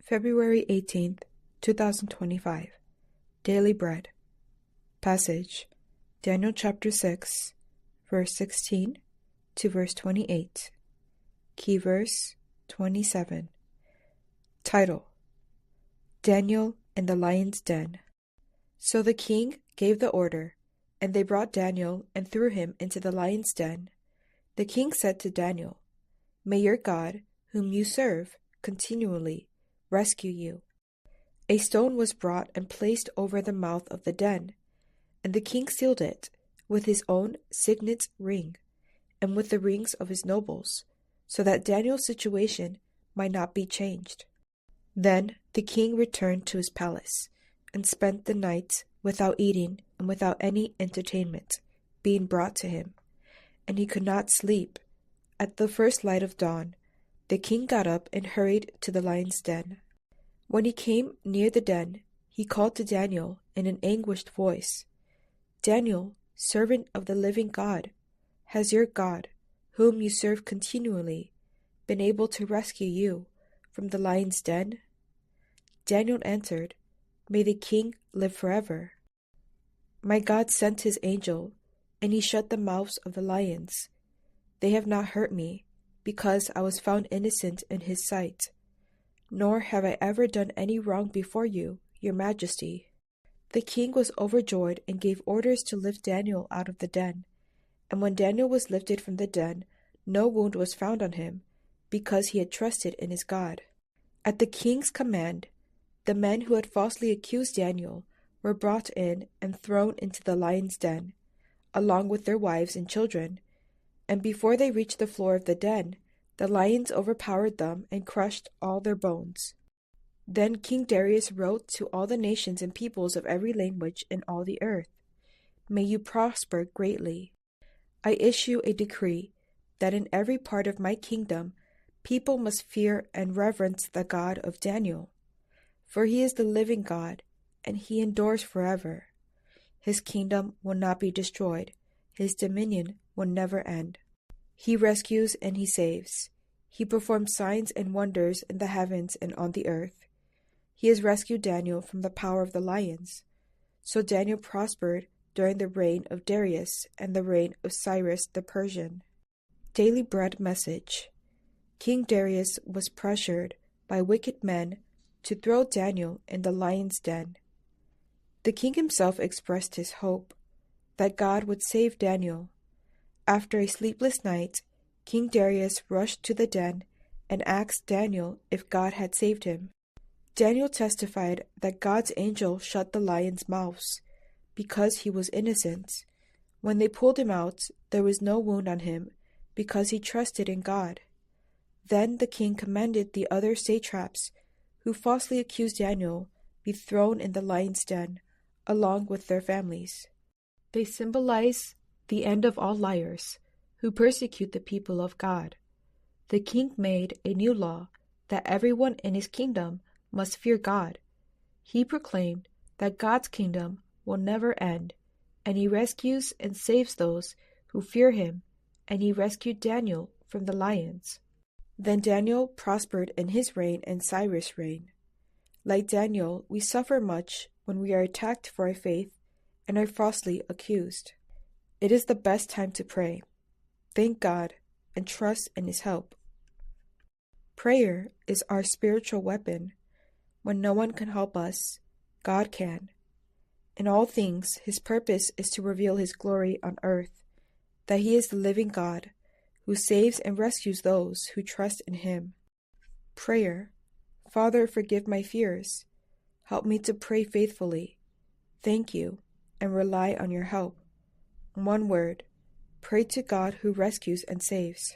February 18th, 2025. Daily Bread. Passage: Daniel chapter 6, verse 16 to verse 28. Key verse 27. Title: Daniel in the lion's den. So the king gave the order, and they brought Daniel and threw him into the lion's den. The king said to Daniel, "May your God, whom you serve continually, rescue you." A stone was brought and placed over the mouth of the den, and the king sealed it with his own signet ring and with the rings of his nobles, so that Daniel's situation might not be changed. Then the king returned to his palace and spent the night without eating and without any entertainment being brought to him, and he could not sleep. At the first light of dawn, the king got up and hurried to the lion's den. When he came near the den, he called to Daniel in an anguished voice, "Daniel, servant of the living God, has your God, whom you serve continually, been able to rescue you from the lion's den?" Daniel answered, "May the king live forever. My God sent his angel, and he shut the mouths of the lions. They have not hurt me, because I was found innocent in his sight. Nor have I ever done any wrong before you, your majesty." The king was overjoyed and gave orders to lift Daniel out of the den. And when Daniel was lifted from the den, no wound was found on him, because he had trusted in his God. At the king's command, the men who had falsely accused Daniel were brought in and thrown into the lion's den, along with their wives and children. And before they reached the floor of the den, the lions overpowered them and crushed all their bones. Then King Darius wrote to all the nations and peoples of every language in all the earth, "May you prosper greatly. I issue a decree that in every part of my kingdom people must fear and reverence the God of Daniel. For he is the living God, and he endures forever. His kingdom will not be destroyed. His dominion will never end. He rescues and he saves. He performs signs and wonders in the heavens and on the earth. He has rescued Daniel from the power of the lions." So Daniel prospered during the reign of Darius and the reign of Cyrus the Persian. Daily Bread Message. King Darius was pressured by wicked men to throw Daniel in the lion's den. The king himself expressed his hope that God would save Daniel. After a sleepless night, King Darius rushed to the den and asked Daniel if God had saved him. Daniel testified that God's angel shut the lions' mouths because he was innocent. When they pulled him out, there was no wound on him because he trusted in God. Then the king commanded the other satraps who falsely accused Daniel be thrown in the lion's den along with their families. They symbolize the end of all liars who persecute the people of God. The king made a new law that everyone in his kingdom must fear God. He proclaimed that God's kingdom will never end, and he rescues and saves those who fear him, and he rescued Daniel from the lions. Then Daniel prospered in his reign and Cyrus' reign. Like Daniel, we suffer much when we are attacked for our faith and are falsely accused. It is the best time to pray, thank God, and trust in his help. Prayer is our spiritual weapon. When no one can help us, God can. In all things, his purpose is to reveal his glory on earth, that he is the living God, who saves and rescues those who trust in him. Prayer. Father, forgive my fears. Help me to pray faithfully. Thank you, and rely on your help. One word. Pray to God who rescues and saves.